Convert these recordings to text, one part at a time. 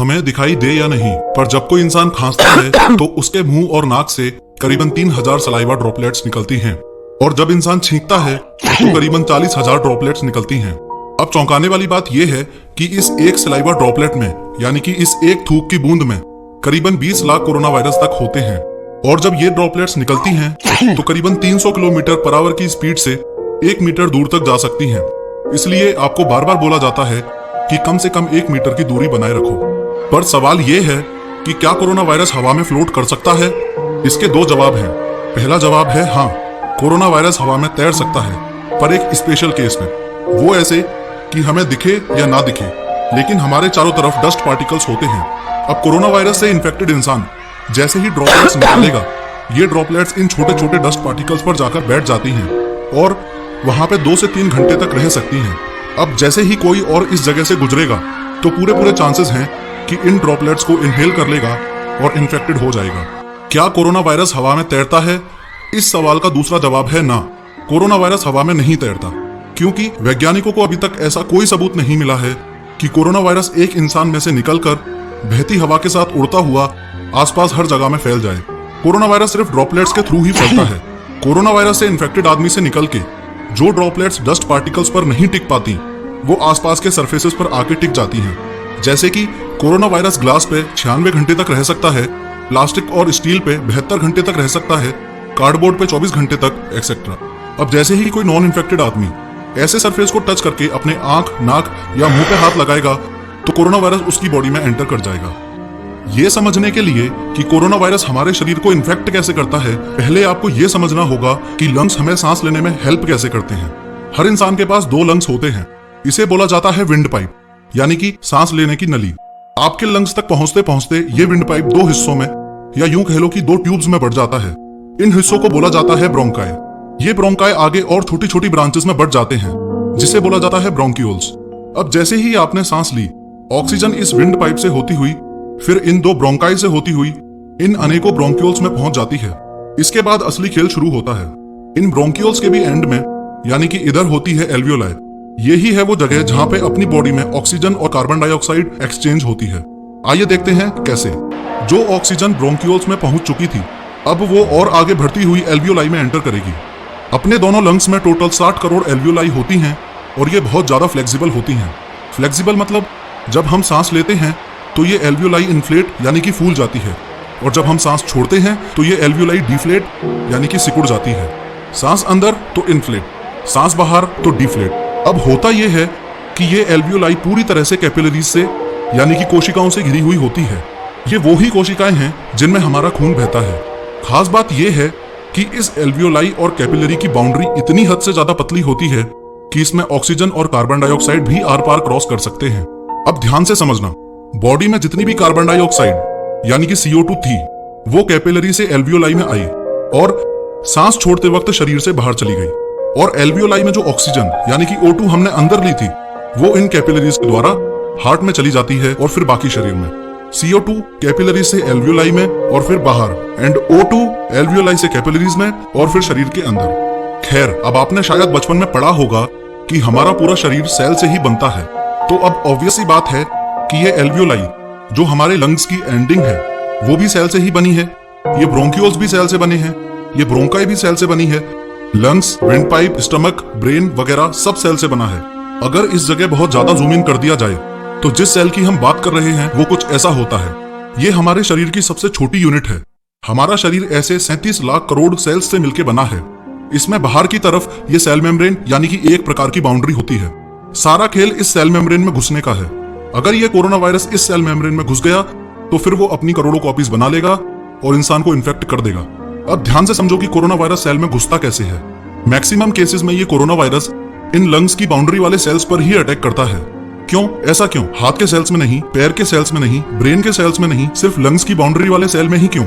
हमें दिखाई दे या नहीं, पर जब कोई इंसान खांसता है तो उसके मुंह और नाक से करीबन 3000 सलाइवा ड्रॉपलेट्स निकलती हैं, और जब इंसान छींकता है तो करीबन 40,000 ड्रॉपलेट्स निकलती हैं। अब चौंकाने वाली बात यह है कि इस एक सलाइवा ड्रॉपलेट में, यानी कि इस एक थूक की बूंद में करीबन 20 लाख कोरोना वायरस तक होते हैं, और जब ये ड्रॉपलेट्स निकलती हैं तो करीबन 300 किलोमीटर पर आवर की स्पीड से 1 मीटर दूर तक जा सकती हैं। इसलिए आपको बार बार बोला जाता है कि कम से कम 1 मीटर की दूरी बनाए रखो। पर सवाल ये है कि क्या कोरोना वायरस हवा में फ्लोट कर सकता है? इसके 2 जवाब हैं। पहला जवाब है हाँ, कोरोना वायरस हवा में तैर सकता है, पर एक स्पेशल केस में। वो ऐसे कि हमें दिखे या ना दिखे, लेकिन हमारे चारों तरफ डस्ट पार्टिकल्स होते हैं। अब कोरोना वायरस से इन्फेक्टेड इंसान जैसे ही ड्रॉपलेट्स निकालेगा, ये ड्रॉपलेट्स इन छोटे छोटे डस्ट पार्टिकल्स पर जाकर बैठ जाती हैं और वहां पे 2 से 3 घंटे तक रह सकती हैं। अब जैसे ही कोई और इस जगह से गुजरेगा तो पूरे चांसेस हैं कि इन ड्रॉपलेट्स को इनहेल कर लेगा और इन्फेक्टेड हो जाएगा। क्या कोरोना वायरस हवा में तैरता है? इस सवाल का दूसरा जवाब है ना, कोरोना वायरस हवा में नहीं तैरता, क्योंकि वैज्ञानिकों को अभी तक ऐसा कोई सबूत नहीं मिला है कि कोरोना वायरस एक इंसान में से निकलकर बहती हवा के साथ उड़ता हुआ आसपास हर जगह में फैल जाए। कोरोना वायरस सिर्फ ड्रॉपलेट्स के थ्रू ही फैलता है। कोरोना वायरस से इन्फेक्टेड आदमी से निकल के जो ड्रॉपलेट्स डस्ट पार्टिकल्स पर नहीं टिक पाती, वो आसपास के सरफेसेस पर आके टिक जाती हैं। जैसे कि कोरोना वायरस ग्लास पे 96 घंटे तक रह सकता है, प्लास्टिक और स्टील पे 72 घंटे तक रह सकता है, कार्डबोर्ड पे 24 घंटे तक, एक्सेट्रा। अब जैसे ही कोई नॉन इन्फेक्टेड आदमी ऐसे सरफेस को टच करके अपने आंख, नाक या मुंह पे हाथ लगाएगा तो कोरोना वायरस उसकी बॉडी में एंटर कर जाएगा। ये समझने के लिए कि कोरोना वायरस हमारे शरीर को इन्फेक्ट कैसे करता है, पहले आपको ये समझना होगा कि लंग्स हमें सांस लेने में हेल्प कैसे करते हैं। हर इंसान के पास 2 लंग्स होते हैं। इसे बोला जाता है विंड पाइप, यानी कि सांस लेने की नली। आपके लंग्स तक पहुंचते पहुंचते ये विंड पाइप 2 हिस्सों में, या यूं कह लो कि 2 ट्यूब्स में बढ़ जाता है। इन हिस्सों को बोला जाता है ब्रोंकाई। ये ब्रोंकाई आगे और छोटी छोटी ब्रांचेस में बढ़ जाते हैं, जिसे बोला जाता है ब्रोंक्यूल्स। अब जैसे ही आपने सांस ली, ऑक्सीजन इस विंड पाइप से होती हुई फिर इन 2 ब्रोंकाई से होती हुई इन अनेकों ब्रोंक्यूल्स में पहुंच जाती है। इसके बाद असली खेल शुरू होता है। इन ब्रोंक्यूल्स के भी एंड में, यानी कि इधर होती है एल्वियोलाई। यही है वो जगह जहां पे अपनी बॉडी में ऑक्सीजन और कार्बन डाइऑक्साइड एक्सचेंज होती है। आइए देखते हैं कैसे। जो ऑक्सीजन ब्रोंक्यूल्स में पहुंच चुकी थी, अब वो और आगे बढ़ती हुई एल्वियोलाई में एंटर करेगी। अपने दोनों लंग्स में टोटल 60 करोड़ एल्वियोलाई होती हैं, और ये बहुत ज्यादा फ्लेक्सिबल होती हैं। फ्लेक्सिबल मतलब जब हम सांस लेते हैं तो ये एल्वियोलाई इन्फ्लेट यानी कि फूल जाती है, और जब हम सांस छोड़ते हैं तो ये एल्वियोलाई डिफ्लेट यानी कि सिकुड़ जाती है। सांस अंदर तो इन्फ्लेट, सांस बाहर तो डिफ्लेट। अब होता यह है कि ये एल्वियोलाई पूरी तरह से कैपिलरीज से यानी कि कोशिकाओं से घिरी हुई होती है। ये वो ही कोशिकाएं हैं जिनमें हमारा खून बहता है। खास बात यह है कि इस एल्वियोलाई और कैपिलरी की बाउंड्री इतनी हद से ज्यादा पतली होती है कि इसमें ऑक्सीजन और कार्बन डाइऑक्साइड भी आर पार क्रॉस कर सकते हैं। अब ध्यान से समझना, बॉडी में जितनी भी कार्बन डाइऑक्साइड यानी कि CO2 थी, वो कैपिलरी से एल्वियोलाई में आई और सांस छोड़ते वक्त शरीर से बाहर चली गई, और एल्वियोलाई में जो ऑक्सीजन यानी कि O2 हमने अंदर ली थी, वो इन कैपिलरीज के द्वारा हार्ट में चली जाती है और फिर बाकी शरीर में। CO2 कैपिलरी से एल्वियोलाई में और फिर बाहर, एंड O2 एल्वियोलाई से कैपिलरीज में और फिर शरीर के अंदर। खैर, अब आपने शायद बचपन में पढ़ा होगा कि हमारा पूरा शरीर सेल से ही बनता है, तो अब ऑब्वियस सी बात है कि ये एल्वियोलाई जो हमारे लंग्स की एंडिंग है, वो भी सेल से ही बनी है। ये ब्रोंक्यूल्स भी सेल से बने हैं, ये ब्रोंकाई भी सेल से बनी है। Lungs, wind pipe, stomach, brain वगैरह सब सेल से बना है। अगर इस जगह बहुत ज्यादा जूम इन कर दिया जाए तो जिस सेल की हम बात कर रहे हैं वो कुछ ऐसा होता है। ये हमारे शरीर की सबसे छोटी यूनिट है। हमारा शरीर ऐसे 37 लाख करोड़ सेल्स से मिलकर बना है। इसमें बाहर की तरफ ये सेल मेम्ब्रेन यानी कि एक प्रकार की बाउंड्री होती है। सारा खेल इस सेल मेम्ब्रेन में घुसने का है। अगर ये कोरोना वायरस इस सेल मेम्ब्रेन में घुस गया तो फिर वो अपनी करोड़ों कॉपीज बना लेगा और इंसान को इन्फेक्ट कर देगा। अब ध्यान से समझो कि कोरोना वायरस सेल में घुसता कैसे है। मैक्सिमम केसेस में ये कोरोना वायरस इन लंग्स की बाउंड्री वाले सेल्स पर ही अटैक करता है। क्यों? ऐसा क्यों? हाथ के सेल्स में नहीं, पैर के सेल्स में नहीं, ब्रेन के सेल्स में नहीं, सिर्फ लंग्स की बाउंड्री वाले सेल में ही क्यों?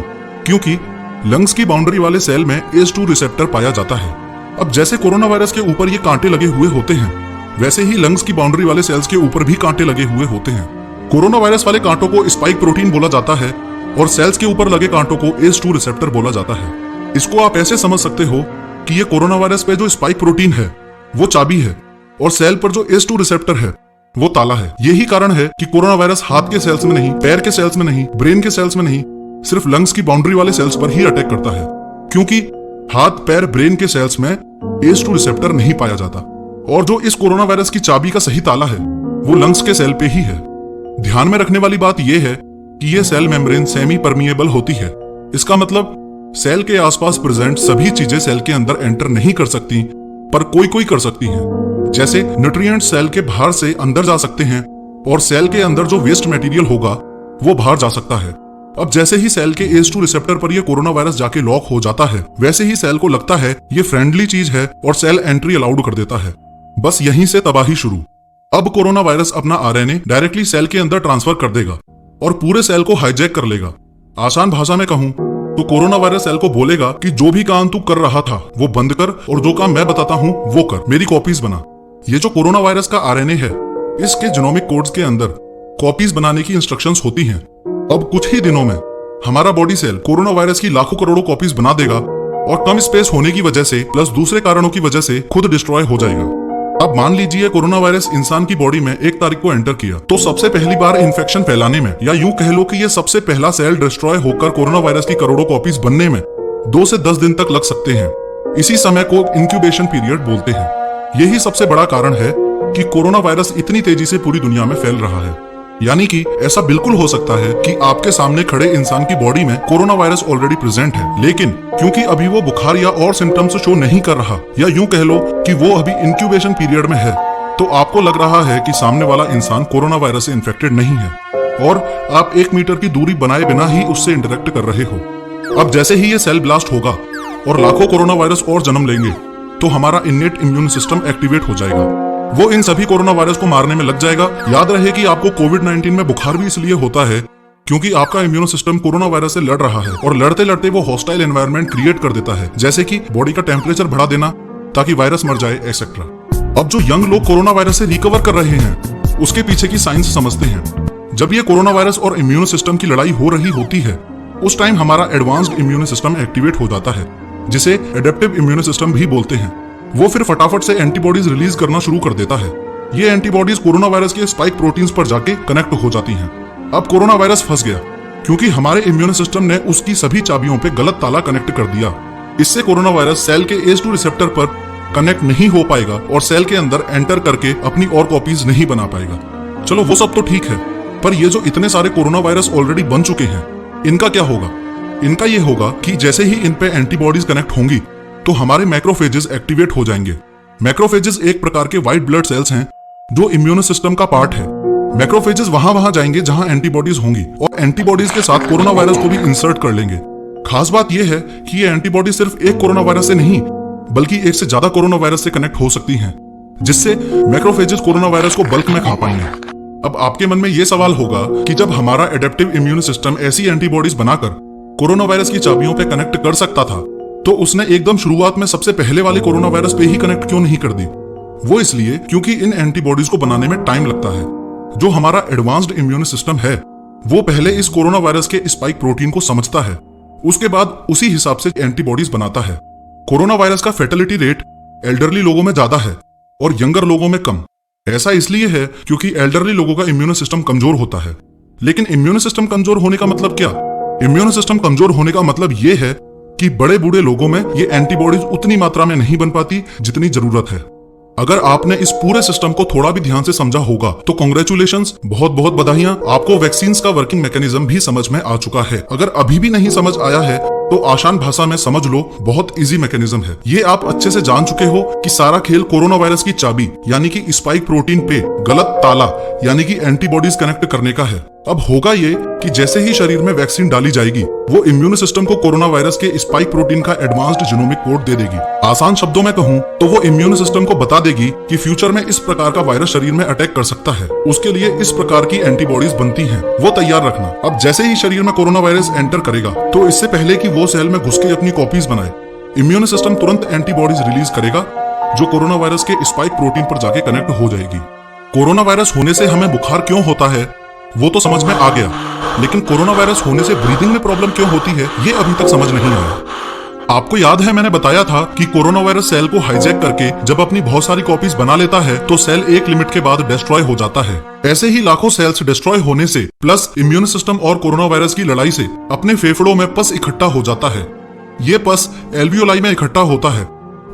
क्योंकि लंग्स की बाउंड्री वाले सेल में ACE2 रिसेप्टर पाया जाता है। अब जैसे कोरोना वायरस के ऊपर ये कांटे लगे हुए होते हैं, वैसे ही लंग्स की बाउंड्री वाले सेल्स के ऊपर भी कांटे लगे हुए होते हैं। कोरोना वायरस वाले कांटों को स्पाइक प्रोटीन बोला जाता है और सेल्स के ऊपर लगे कांटों को ACE2 रिसेप्टर बोला जाता है। इसको आप ऐसे समझ सकते हो कि ये कोरोना वायरस पे जो स्पाइक प्रोटीन है वो चाबी है, और सेल पर जो ACE2 रिसेप्टर है वो ताला है। यही कारण है कि कोरोना वायरस हाथ के सेल्स में नहीं, पैर के सेल्स में नहीं, ब्रेन के सेल्स में नहीं, सिर्फ लंग्स की बाउंड्री वाले सेल्स पर ही अटैक करता है, क्योंकि हाथ, पैर, ब्रेन के सेल्स में ACE2 रिसेप्टर नहीं पाया जाता। और जो इस कोरोना वायरस की चाबी का सही ताला है वो लंग्स के सेल पे ही है। ध्यान में रखने वाली बात यह है कि यह सेल मेम्ब्रेन सेमी परमिएबल होती है। इसका मतलब सेल के आसपास प्रेजेंट सभी चीजें सेल के अंदर एंटर नहीं कर सकती, पर कोई कोई कर सकती हैं। जैसे न्यूट्रिएंट सेल के बाहर से अंदर जा सकते हैं और सेल के अंदर जो वेस्ट मटेरियल होगा वो बाहर जा सकता है। अब जैसे ही सेल के ACE2 रिसेप्टर पर यह कोरोना वायरस जाके लॉक हो जाता है, वैसे ही सेल को लगता है ये फ्रेंडली चीज है और सेल एंट्री अलाउड कर देता है। बस यहीं से तबाही शुरू। अब कोरोना वायरस अपना RNA डायरेक्टली सेल के अंदर ट्रांसफर कर देगा और पूरे सेल को हाईजैक कर लेगा। आसान भाषा में कहूं तो कोरोना वायरस सेल को बोलेगा कि जो भी काम तू कर रहा था वो बंद कर और जो काम मैं बताता हूं वो कर, मेरी कॉपीज बना। ये जो कोरोना वायरस का RNA है, इसके जीनोमिक कोड्स के अंदर कॉपीज बनाने की इंस्ट्रक्शंस होती हैं। अब कुछ ही दिनों में हमारा बॉडी सेल कोरोना वायरस की लाखों करोड़ों कॉपीज बना देगा और कम स्पेस होने की वजह से प्लस दूसरे कारणों की वजह से खुद डिस्ट्रॉय हो जाएगा। अब मान लीजिए कोरोना वायरस इंसान की बॉडी में 1 तारीख को एंटर किया, तो सबसे पहली बार इन्फेक्शन फैलाने में, या यूं कह लो कि ये सबसे पहला सेल डिस्ट्रॉय होकर कोरोना वायरस की करोड़ों कॉपीज बनने में 2 से 10 दिन तक लग सकते हैं। इसी समय को इंक्यूबेशन पीरियड बोलते हैं। यही सबसे बड़ा कारण है कि कोरोना वायरस इतनी तेजी से पूरी दुनिया में फैल रहा है। यानी कि ऐसा बिल्कुल हो सकता है कि आपके सामने खड़े इंसान की बॉडी में कोरोना वायरस ऑलरेडी प्रेजेंट है, लेकिन क्योंकि अभी वो बुखार या और सिम्टम्स शो नहीं कर रहा, या यूं कह लो कि वो अभी इंक्यूबेशन पीरियड में है, तो आपको लग रहा है कि सामने वाला इंसान कोरोना वायरस से इन्फेक्टेड नहीं है और आप 1 मीटर की दूरी बनाए बिना ही उससे इंटरेक्ट कर रहे हो। अब जैसे ही ये सेल ब्लास्ट होगा और लाखों कोरोना वायरस और जन्म लेंगे, तो हमारा इन्नेट इम्यून सिस्टम एक्टिवेट हो जाएगा। वो इन सभी कोरोना वायरस को मारने में लग जाएगा। याद रहे कि आपको कोविड-19 में बुखार भी इसलिए होता है क्योंकि आपका इम्यून सिस्टम कोरोना वायरस से लड़ रहा है और लड़ते लड़ते वो हॉस्टाइल एनवायरनमेंट क्रिएट कर देता है, जैसे कि बॉडी का टेम्परेचर बढ़ा देना ताकि वायरस मर जाए, एक्सेट्रा। अब जो यंग लोग कोरोना वायरस से रिकवर कर रहे हैं, उसके पीछे की साइंस समझते हैं। जब ये कोरोना वायरस और इम्यून सिस्टम की लड़ाई हो रही होती है, उस टाइम हमारा एडवांस्ड इम्यून सिस्टम एक्टिवेट हो जाता है, जिसे एडेप्टिव इम्यून सिस्टम भी बोलते हैं। वो फिर फटाफट से एंटीबॉडीज रिलीज करना शुरू कर देता है। ये एंटीबॉडीज कोरोना वायरस के स्पाइक प्रोटीन्स पर जाके कनेक्ट हो जाती हैं। अब कोरोना वायरस फंस गया क्योंकि हमारे इम्यून सिस्टम ने उसकी सभी चाबियों पे गलत ताला कनेक्ट कर दिया। इससे कोरोना वायरस सेल के ACE2 रिसेप्टर पर कनेक्ट नहीं हो पाएगा और सेल के अंदर एंटर करके अपनी और कॉपीज नहीं बना पाएगा। चलो वो सब तो ठीक है, पर ये जो इतने सारे कोरोना वायरस ऑलरेडी बन चुके हैं, इनका क्या होगा? इनका ये होगा कि जैसे ही इन पे एंटीबॉडीज कनेक्ट होंगी तो हमारे मैक्रोफेजेस एक्टिवेट हो जाएंगे। मैक्रोफेजेस एक प्रकार के व्हाइट ब्लड सेल्स हैं जो इम्यून सिस्टम का पार्ट है। मैक्रोफेजेस वहां जाएंगे जहां एंटीबॉडीज होंगी और एंटीबॉडीज के साथ कोरोना वायरस को भी इंसर्ट कर लेंगे। खास बात यह है कि ये एंटीबॉडी सिर्फ एक कोरोना वायरस से नहीं, बल्कि एक से ज्यादा कोरोना वायरस से कनेक्ट हो सकती हैं, जिससे मैक्रोफेजेस कोरोना वायरस को बल्क में खा पाएंगे। अब आपके मन में यह सवाल होगा कि जब हमारा एडेप्टिव इम्यून सिस्टम ऐसी एंटीबॉडीज बनाकर कोरोना वायरस की चाबियों पे कनेक्ट कर सकता था, तो उसने एकदम शुरुआत में सबसे पहले वाले कोरोना वायरस पे ही कनेक्ट क्यों नहीं कर दी? वो इसलिए क्योंकि इन एंटीबॉडीज को बनाने में टाइम लगता है। जो हमारा एडवांस्ड इम्यून सिस्टम है, वो पहले इस कोरोना वायरस के स्पाइक प्रोटीन को समझता है, उसके बाद उसी हिसाब से एंटीबॉडीज बनाता है। कोरोना वायरस का फेटलिटी रेट एल्डरली लोगों में ज्यादा है और यंगर लोगों में कम। ऐसा इसलिए है क्योंकि एल्डरली लोगों का इम्यून सिस्टम कमजोर होता है। लेकिन इम्यून सिस्टम कमजोर होने का मतलब क्या? इम्यून सिस्टम कमजोर होने का मतलब यह है कि बड़े बूढ़े लोगों में ये एंटीबॉडीज उतनी मात्रा में नहीं बन पाती जितनी जरूरत है। अगर आपने इस पूरे सिस्टम को थोड़ा भी ध्यान से समझा होगा तो कांग्रेचुलेशंस, बहुत बहुत बधाइयां, आपको वैक्सीन का वर्किंग मैकेनिज्म भी समझ में आ चुका है। अगर अभी भी नहीं समझ आया है तो आसान भाषा में समझ लो, बहुत इजी मैकेनिज्म है। ये आप अच्छे से जान चुके हो कि सारा खेल कोरोना वायरस की चाबी यानी कि स्पाइक प्रोटीन पे गलत ताला यानी कि एंटीबॉडीज कनेक्ट करने का है। अब होगा ये कि जैसे ही शरीर में वैक्सीन डाली जाएगी, वो इम्यून सिस्टम को कोरोना वायरस के स्पाइक प्रोटीन का एडवांस्ड जीनोमिक कोड दे देगी। आसान शब्दों में कहूं तो वो इम्यून सिस्टम को बता देगी कि फ्यूचर में इस प्रकार का वायरस शरीर में अटैक कर सकता है, उसके लिए इस प्रकार की एंटीबॉडीज बनती हैं, वो तैयार रखना। अब जैसे ही शरीर में कोरोना वायरस एंटर करेगा, तो इससे पहले कि वो सेल में घुस के अपनी कॉपीज बनाए, इम्यून सिस्टम तुरंत एंटीबॉडीज रिलीज करेगा जो कोरोना वायरस के स्पाइक प्रोटीन पर जाके कनेक्ट हो जाएगी। कोरोना वायरस होने से हमें बुखार क्यों होता है वो तो समझ में आ गया, लेकिन कोरोना वायरस होने से ब्रीदिंग में प्रॉब्लम क्यों होती है ये अभी तक समझ नहीं आया। आपको याद है मैंने बताया था कि कोरोना वायरस सेल को हाईजैक करके जब अपनी बहुत सारी कॉपीज बना लेता है तो सेल एक लिमिट के बाद डिस्ट्रॉय हो जाता है। ऐसे ही लाखों सेल्स डिस्ट्रॉय होने से प्लस इम्यून सिस्टम और कोरोना वायरस की लड़ाई से अपने फेफड़ों में पस इकट्ठा हो जाता है। ये पस एल्वियोलाई में इकट्ठा होता है।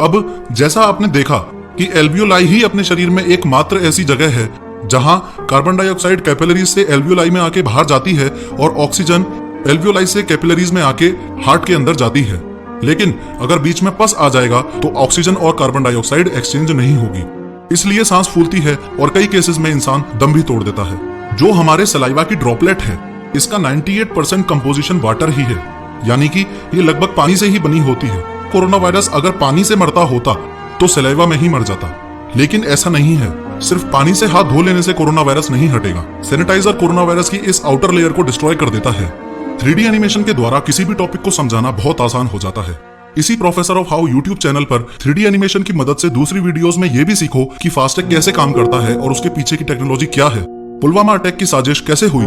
अब जैसा आपने देखा कि एल्वियोलाई ही अपने शरीर में एकमात्र ऐसी जगह है जहां कार्बन डाइऑक्साइड कैपिलरीज से एल्वियोलाई में आके बाहर जाती है और ऑक्सीजन एल्वियोलाई से कैपिलरीज में आके हार्ट के अंदर जाती है। लेकिन अगर बीच में पस आ जाएगा तो ऑक्सीजन और कार्बन डाइऑक्साइड एक्सचेंज नहीं होगी, इसलिए सांस फूलती है और कई केसेस में इंसान दम भी तोड़ देता है। जो हमारे सलाइवा की ड्रॉपलेट है इसका 98% कंपोजिशन वाटर ही है, यानी कि ये लगभग पानी से ही बनी होती है। कोरोना वायरस अगर पानी से मरता होता तो सलाइवा में ही मर जाता, लेकिन ऐसा नहीं है। सिर्फ पानी से हाथ धो लेने से कोरोना वायरस नहीं हटेगा। सैनिटाइजर कोरोना वायरस की इस आउटर लेयर को डिस्ट्रॉय कर देता है। 3D एनिमेशन के द्वारा किसी भी टॉपिक को समझाना बहुत आसान हो जाता है। इसी professor of how YouTube channel पर 3D एनिमेशन की मदद से दूसरी वीडियोस में ये भी सीखो कि फास्टैग कैसे काम करता है और उसके पीछे की टेक्नोलॉजी क्या है। पुलवामा अटैक की साजिश कैसे हुई,